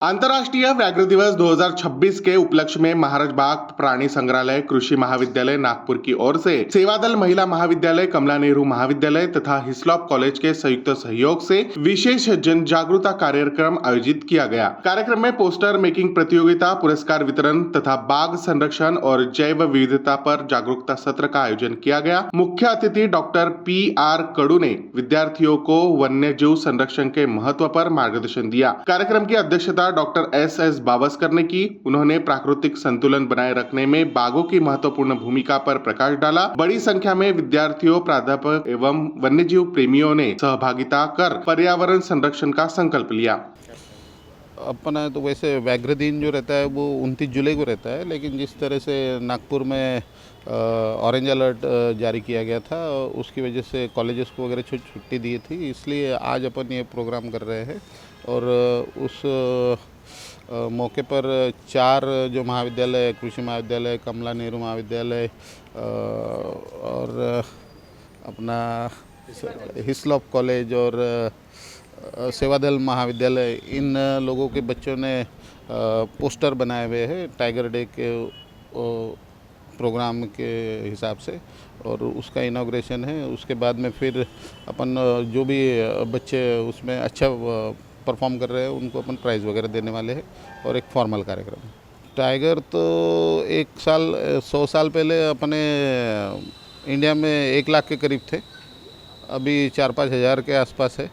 अंतर्राष्ट्रीय व्याघ्र दिवस 2026 के उपलक्ष्य में महाराज बाग प्राणी संग्रहालय, कृषि महाविद्यालय नागपुर की ओर से सेवादल महिला महाविद्यालय, कमला नेहरू महाविद्यालय तथा हिस्लॉप कॉलेज के संयुक्त सहयोग से विशेष जन जागरूकता कार्यक्रम आयोजित किया गया। कार्यक्रम में पोस्टर मेकिंग प्रतियोगिता, पुरस्कार वितरण तथा बाघ संरक्षण और जैव विविधता पर जागरूकता सत्र का आयोजन किया गया। मुख्य अतिथि डॉक्टर PR कडू ने विद्यार्थियों को वन्य जीव संरक्षण के महत्व पर मार्गदर्शन दिया। कार्यक्रम की अध्यक्षता डॉक्टर SS बावस्कर ने की। उन्होंने प्राकृतिक संतुलन बनाए रखने में बाघों की महत्वपूर्ण भूमिका पर प्रकाश डाला। बड़ी संख्या में विद्यार्थियों, प्राध्यापक एवं वन्यजीव प्रेमियों ने सहभागिता कर पर्यावरण संरक्षण का संकल्प लिया। अपना तो वैसे व्याघ्र दिन जो रहता है वो 29 जुलाई को रहता है, लेकिन जिस तरह से नागपुर में ऑरेंज अलर्ट जारी किया गया था, उसकी वजह से कॉलेजेस को वगैरह छुट्टी दी थी, इसलिए आज अपन ये प्रोग्राम कर रहे हैं। और उस मौके पर 4 जो महाविद्यालय, कृषि महाविद्यालय, कमला नेहरू महाविद्यालय और अपना हिस्लॉप कॉलेज और सेवादल महाविद्यालय, इन लोगों के बच्चों ने पोस्टर बनाए हुए हैं टाइगर डे के प्रोग्राम के हिसाब से, और उसका इनॉग्रेशन है। उसके बाद में फिर अपन जो भी बच्चे उसमें अच्छा परफॉर्म कर रहे हैं उनको अपन प्राइज़ वगैरह देने वाले हैं और एक फॉर्मल कार्यक्रम है। टाइगर तो 100 साल पहले अपने इंडिया में 1 लाख के करीब थे, अभी 4-5 हज़ार के आसपास है।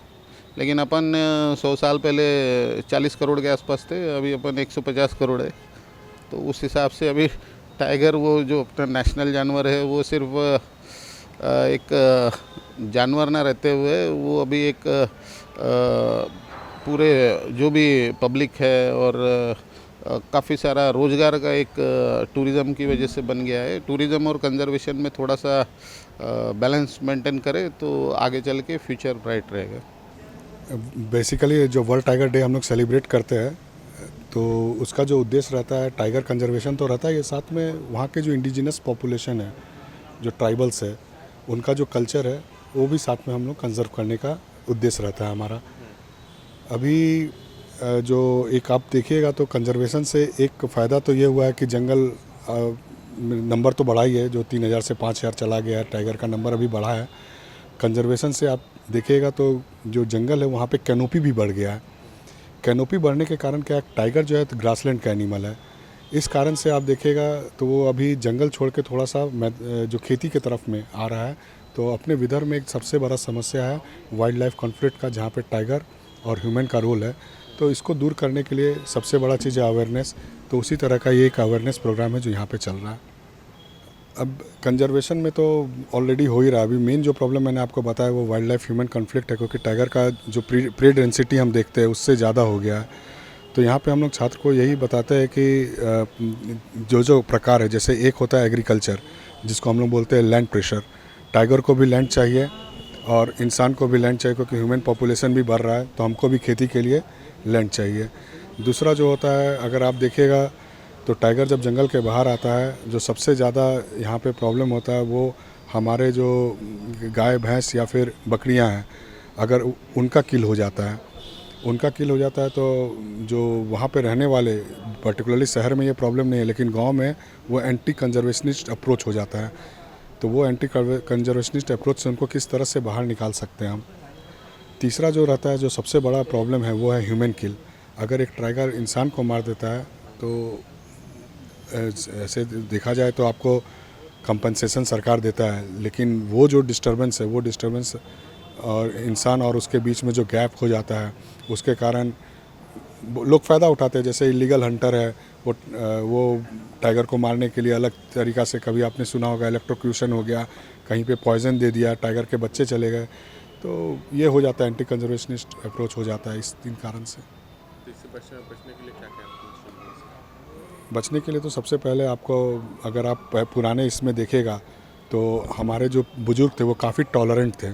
लेकिन अपन 100 साल पहले 40 करोड़ के आसपास थे, अभी अपन 150 करोड़ है। तो उस हिसाब से अभी टाइगर, वो जो अपना नेशनल जानवर है, वो सिर्फ एक जानवर ना रहते हुए वो अभी एक पूरे जो भी पब्लिक है और काफ़ी सारा रोज़गार का एक टूरिज़्म की वजह से बन गया है। टूरिज़्म और कंजर्वेशन में थोड़ा सा बैलेंस मेंटेन करे तो आगे चल के फ्यूचर ब्राइट रहेगा। बेसिकली जो वर्ल्ड टाइगर डे हम लोग सेलिब्रेट करते हैं, तो उसका जो उद्देश्य रहता है टाइगर कंजर्वेशन तो रहता है, ये साथ में वहाँ के जो इंडिजिनस पॉपुलेशन है, जो ट्राइबल्स है, उनका जो कल्चर है वो भी साथ में हम लोग कंजर्व करने का उद्देश्य रहता है हमारा। अभी जो एक आप देखिएगा तो कंजर्वेशन से एक फ़ायदा तो ये हुआ है कि जंगल नंबर तो बढ़ा ही है, जो 3000 से 5000 चला गया है, टाइगर का नंबर अभी बढ़ा है। कंजर्वेशन से आप देखिएगा तो जो जंगल है वहाँ पे कैनोपी भी बढ़ गया है। कैनोपी बढ़ने के कारण क्या है, टाइगर जो है तो ग्रासलैंड का एनिमल है, इस कारण से आप देखिएगा तो वो अभी जंगल छोड़ के थोड़ा सा जो खेती के तरफ में आ रहा है। तो अपने विदर्भ में एक सबसे बड़ा समस्या है वाइल्ड लाइफ कॉन्फ्लिक्ट का, जहाँ पे टाइगर और ह्यूमन का रोल है। तो इसको दूर करने के लिए सबसे बड़ा चीज़ है अवेयरनेस। तो उसी तरह का ये एक अवेयरनेस प्रोग्राम है जो यहाँ पे चल रहा है। अब कंजर्वेशन में तो ऑलरेडी हो ही रहा है। अभी मेन जो प्रॉब्लम मैंने आपको बताया वो वाइल्ड लाइफ ह्यूमन कॉन्फ्लिक्ट है, क्योंकि टाइगर का जो प्री डेंसिटी हम देखते हैं उससे ज़्यादा हो गया है। तो यहाँ पे हम लोग छात्र को यही बताते हैं कि जो प्रकार है, जैसे एक होता है एग्रीकल्चर, जिसको हम लोग बोलते हैं लैंड प्रेशर। टाइगर को भी लैंड चाहिए और इंसान को भी लैंड चाहिए, क्योंकि ह्यूमन पॉपुलेशन भी बढ़ रहा है, तो हमको भी खेती के लिए लैंड चाहिए। दूसरा जो होता है, अगर आप देखिएगा तो टाइगर जब जंगल के बाहर आता है, जो सबसे ज़्यादा यहाँ पे प्रॉब्लम होता है वो हमारे जो गाय भैंस या फिर बकरियाँ हैं, अगर उनका किल हो जाता है तो जो वहाँ पे रहने वाले, पर्टिकुलरली शहर में ये प्रॉब्लम नहीं है, लेकिन गांव में वो एंटी कंजर्वेशनिस्ट अप्रोच हो जाता है। तो वो एंटी कंजर्वेशनिस्ट अप्रोच से उनको किस तरह से बाहर निकाल सकते हैं हम। तीसरा जो रहता है, जो सबसे बड़ा प्रॉब्लम है, वो है ह्यूमन किल। अगर एक टाइगर इंसान को मार देता है तो ऐसे देखा जाए तो आपको कंपनसेशन सरकार देता है, लेकिन वो जो डिस्टर्बेंस है, वो डिस्टर्बेंस और इंसान और उसके बीच में जो गैप हो जाता है, उसके कारण लोग फ़ायदा उठाते हैं। जैसे इलीगल हंटर है, वो टाइगर को मारने के लिए अलग तरीक़ा से, कभी आपने सुना होगा इलेक्ट्रोक्यूशन हो गया, कहीं पे पॉइजन दे दिया, टाइगर के बच्चे चले गए, तो ये हो जाता है, एंटी कंजर्वेशनिस्ट अप्रोच हो जाता है इस 3 कारण से। इससे बचने के लिए क्या क्या? बचने के लिए तो सबसे पहले आपको, अगर आप पुराने इसमें देखेगा तो हमारे जो बुज़ुर्ग थे वो काफ़ी टॉलरेंट थे।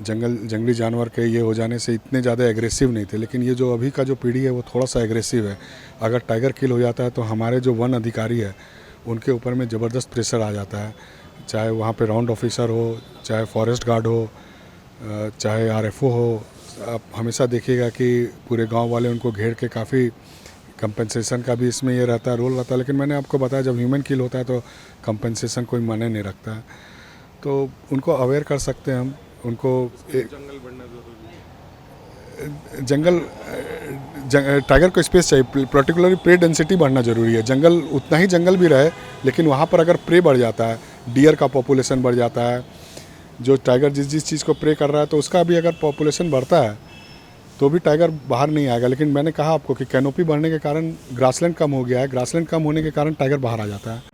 जंगली जानवर के ये हो जाने से इतने ज़्यादा एग्रेसिव नहीं थे, लेकिन ये जो अभी का जो पीढ़ी है वो थोड़ा सा एग्रेसिव है। अगर टाइगर किल हो जाता है तो हमारे जो वन अधिकारी है उनके ऊपर में ज़बरदस्त प्रेशर आ जाता है, चाहे वहाँ पे राउंड ऑफिसर हो, चाहे फॉरेस्ट गार्ड हो, चाहे RFO हो, आप हमेशा देखिएगा कि पूरे गांव वाले उनको घेर के काफ़ी कंपनसेशन का भी इसमें ये रहता है, रोल रहता है। लेकिन मैंने आपको बताया जब ह्यूमन किल होता है तो कंपनसेशन कोई मायने नहीं रखता है। तो उनको अवेयर कर सकते हैं हम, उनको टाइगर को स्पेस चाहिए, पर्टिकुलरली प्रे डेंसिटी बढ़ना ज़रूरी है। जंगल उतना ही जंगल भी रहे, लेकिन वहाँ पर अगर प्रे बढ़ जाता है, डियर का पॉपुलेशन बढ़ जाता है, जो टाइगर जिस चीज़ को प्रे कर रहा है तो उसका भी अगर पॉपुलेशन बढ़ता है तो भी टाइगर बाहर नहीं आएगा। लेकिन मैंने कहा आपको कि कैनोपी बढ़ने के कारण ग्रासलैंड कम हो गया है, ग्रासलैंड कम होने के कारण टाइगर बाहर आ जाता है।